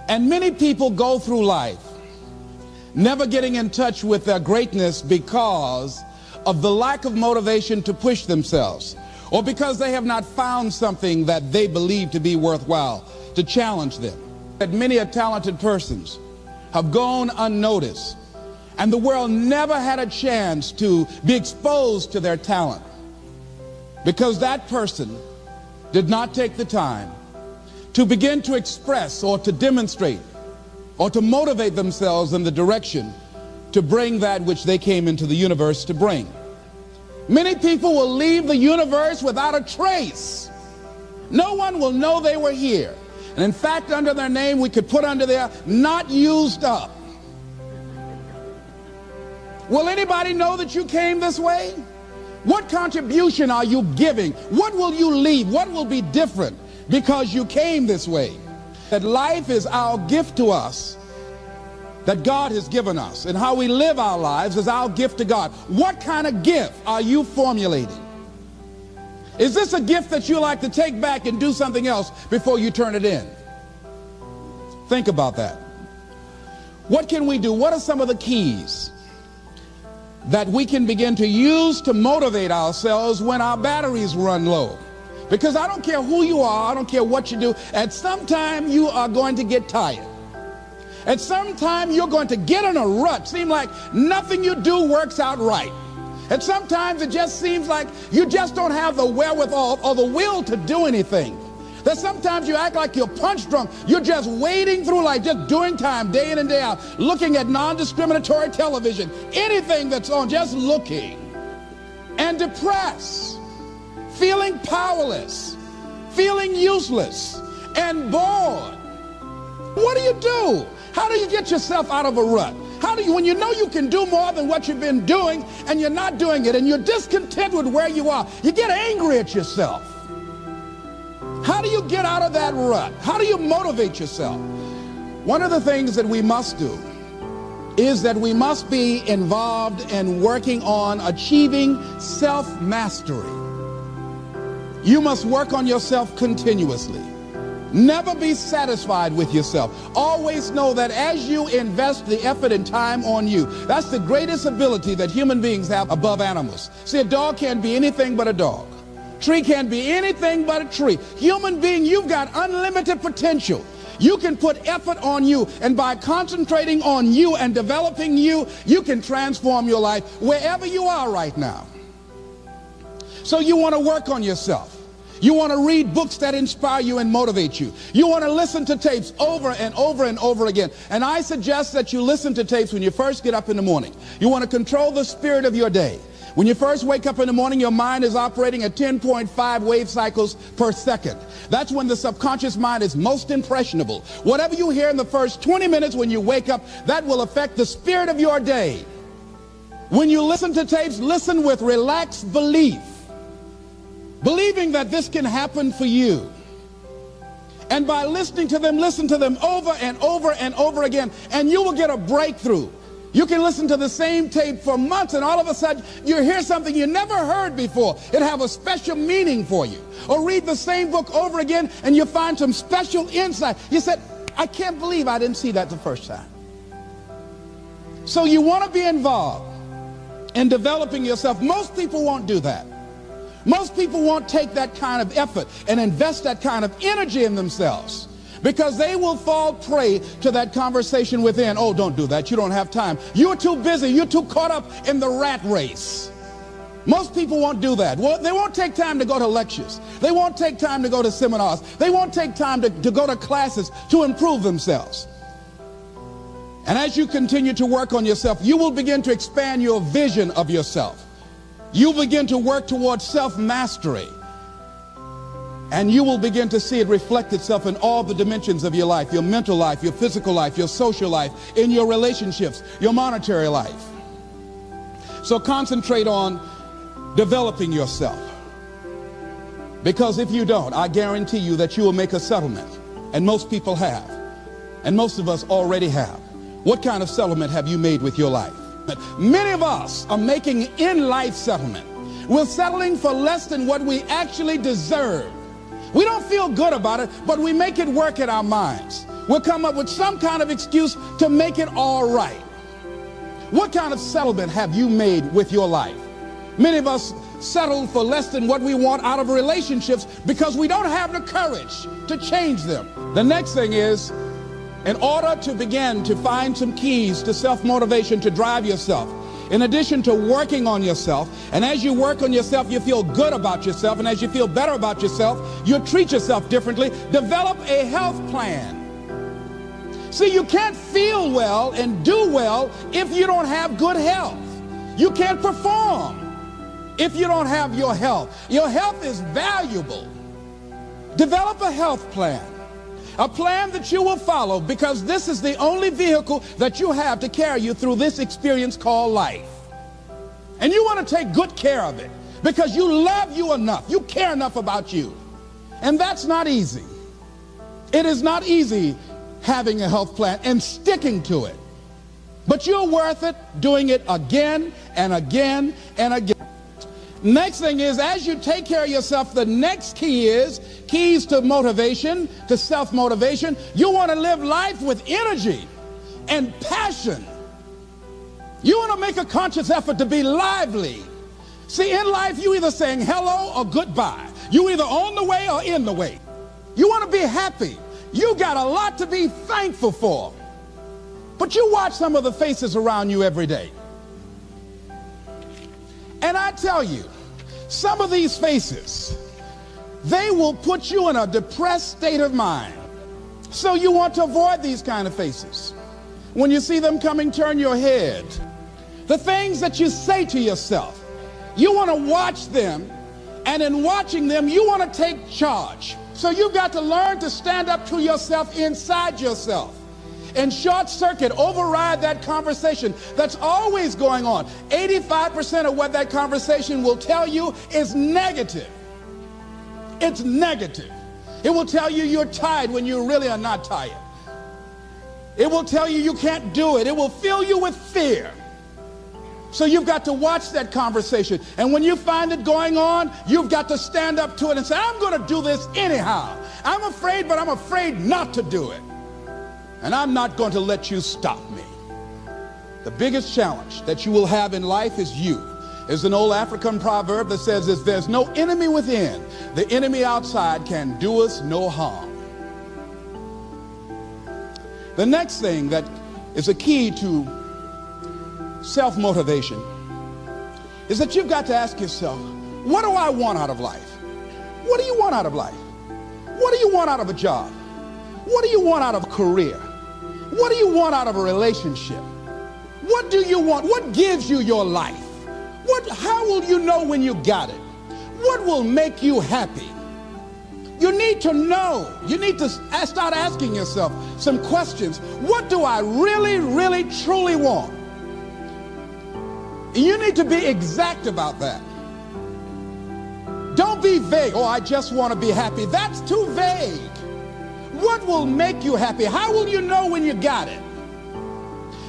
And many people go through life never getting in touch with their greatness because of the lack of motivation to push themselves, or because they have not found something that they believe to be worthwhile to challenge them. That many talented persons have gone unnoticed, and the world never had a chance to be exposed to their talent because that person did not take the time to begin to express or to demonstrate or to motivate themselves in the direction to bring that which they came into the universe to bring. Many people will leave the universe without a trace. No one will know they were here. And in fact, under their name, we could put under there, not used up. Will anybody know that you came this way? What contribution are you giving? What will you leave? What will be different because you came this way? That life is our gift to us, that God has given us, and how we live our lives is our gift to God. What kind of gift are you formulating? Is this a gift that you like to take back and do something else before you turn it in? Think about that. What can we do? What are some of the keys that we can begin to use to motivate ourselves when our batteries run low? Because I don't care who you are, I don't care what you do, at some time you are going to get tired. At some time you're going to get in a rut. Seem like nothing you do works out right. And sometimes it just seems like you just don't have the wherewithal or the will to do anything. That sometimes you act like you're punch drunk. You're just wading through life, just doing time day in and day out, looking at non-discriminatory television, anything that's on, just looking. And depressed, feeling powerless, feeling useless, and bored. What do you do? How do you get yourself out of a rut? How do you, when you know you can do more than what you've been doing and you're not doing it and you're discontent with where you are, you get angry at yourself. How do you get out of that rut? How do you motivate yourself? One of the things that we must do is that we must be involved in working on achieving self-mastery. You must work on yourself continuously. Never be satisfied with yourself. Always know that as you invest the effort and time on you, that's the greatest ability that human beings have above animals. See, a dog can't be anything but a dog. Tree can't be anything but a tree. Human being, you've got unlimited potential. You can put effort on you, and by concentrating on you and developing you, you can transform your life wherever you are right now. So you want to work on yourself. You want to read books that inspire you and motivate you. You want to listen to tapes over and over and over again. And I suggest that you listen to tapes when you first get up in the morning. You want to control the spirit of your day. When you first wake up in the morning, your mind is operating at 10.5 wave cycles per second. That's when the subconscious mind is most impressionable. Whatever you hear in the first 20 minutes when you wake up, that will affect the spirit of your day. When you listen to tapes, listen with relaxed belief, believing that this can happen for you. And by listening to them, listen to them over and over and over again, and you will get a breakthrough. You can listen to the same tape for months, and all of a sudden you hear something you never heard before. It have a special meaning for you. Or read the same book over again, and you find some special insight. You said, I can't believe I didn't see that the first time. So you want to be involved in developing yourself. Most people won't do that. Most people won't take that kind of effort and invest that kind of energy in themselves, because they will fall prey to that conversation within. Oh, don't do that. You don't have time. You're too busy. You're too caught up in the rat race. Most people won't do that. Well, they won't take time to go to lectures. They won't take time to go to seminars. They won't take time to go to classes to improve themselves. And as you continue to work on yourself, you will begin to expand your vision of yourself. You'll begin to work towards self-mastery. And you will begin to see it reflect itself in all the dimensions of your life, your mental life, your physical life, your social life, in your relationships, your monetary life. So concentrate on developing yourself. Because if you don't, I guarantee you that you will make a settlement. And most people have. And most of us already have. What kind of settlement have you made with your life? Many of us are making in-life settlement. We're settling for less than what we actually deserve. We don't feel good about it, but we make it work in our minds. We'll come up with some kind of excuse to make it all right. What kind of settlement have you made with your life? Many of us settle for less than what we want out of relationships because we don't have the courage to change them. The next thing is, in order to begin to find some keys to self-motivation to drive yourself, in addition to working on yourself, and as you work on yourself, you feel good about yourself, and as you feel better about yourself, you treat yourself differently. Develop a health plan. See, you can't feel well and do well if you don't have good health. You can't perform if you don't have your health. Your health is valuable. Develop a health plan. A plan that you will follow, because this is the only vehicle that you have to carry you through this experience called life. And you want to take good care of it because you love you enough. You care enough about you. And that's not easy. It is not easy having a health plan and sticking to it. But you're worth it doing it again and again and again. Next thing is, as you take care of yourself, the next key is keys to motivation, to self-motivation. You want to live life with energy and passion. You want to make a conscious effort to be lively. See, in life, you either saying hello or goodbye. You either on the way or in the way. You want to be happy. You got a lot to be thankful for. But you watch some of the faces around you every day. And I tell you, some of these faces, they will put you in a depressed state of mind. So you want to avoid these kind of faces. When you see them coming, turn your head. The things that you say to yourself, you want to watch them, and in watching them, you want to take charge. So you've got to learn to stand up to yourself inside yourself. And short circuit, override that conversation that's always going on. 85% of what that conversation will tell you is negative. It's negative. It will tell you you're tired when you really are not tired. It will tell you you can't do it. It will fill you with fear. So you've got to watch that conversation. And when you find it going on, you've got to stand up to it and say, I'm going to do this anyhow. I'm afraid, but I'm afraid not to do it. And I'm not going to let you stop me. The biggest challenge that you will have in life is you. There's an old African proverb that says, if there's no enemy within, the enemy outside can do us no harm. The next thing that is a key to self-motivation is that you've got to ask yourself, what do I want out of life? What do you want out of life? What do you want out of a job? What do you want out of a career? What do you want out of a relationship? What do you want? What gives you your life? How will you know when you got it? What will make you happy? You need to know. You need to start asking yourself some questions. What do I really, really, truly want? You need to be exact about that. Don't be vague. Oh, I just want to be happy. That's too vague. What will make you happy? How will you know when you got it?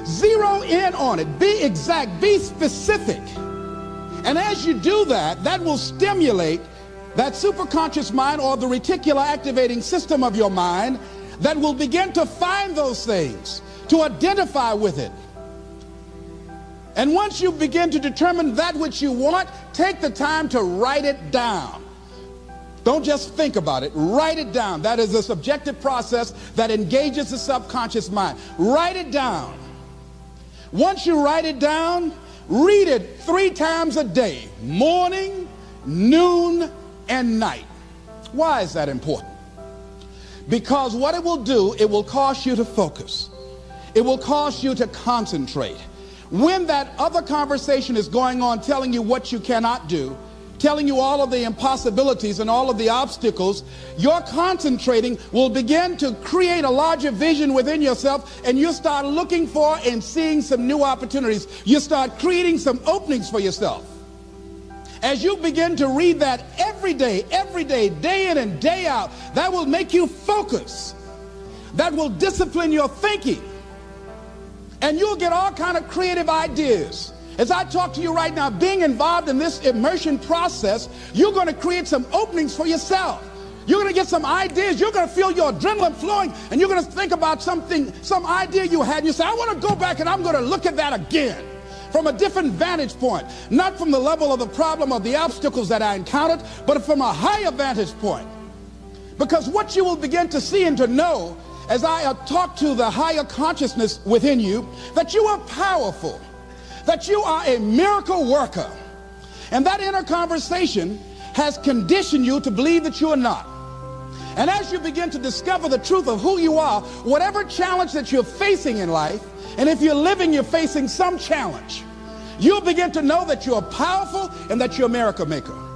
Zero in on it. Be exact. Be specific. And as you do that, that will stimulate that superconscious mind, or the reticular activating system of your mind, that will begin to find those things, to identify with it. And once you begin to determine that which you want, take the time to write it down. Don't just think about it. Write it down. That is a subjective process that engages the subconscious mind. Write it down. Once you write it down, read it 3 times a day, morning, noon, and night. Why is that important? Because what it will do, it will cause you to focus. It will cause you to concentrate. When that other conversation is going on telling you what you cannot do, telling you all of the impossibilities and all of the obstacles, your concentrating will begin to create a larger vision within yourself, and you start looking for and seeing some new opportunities. You start creating some openings for yourself. As you begin to read that every day, day in and day out, that will make you focus. That will discipline your thinking. And you'll get all kind of creative ideas. As I talk to you right now, being involved in this immersion process, you're going to create some openings for yourself. You're going to get some ideas. You're going to feel your adrenaline flowing, and you're going to think about something, some idea you had. You say, I want to go back and I'm going to look at that again from a different vantage point, not from the level of the problem or the obstacles that I encountered, but from a higher vantage point. Because what you will begin to see and to know as I talk to the higher consciousness within you, that you are powerful, that you are a miracle worker. And that inner conversation has conditioned you to believe that you are not. And as you begin to discover the truth of who you are, whatever challenge that you're facing in life, and if you're living, you're facing some challenge, you'll begin to know that you're powerful and that you're a miracle maker.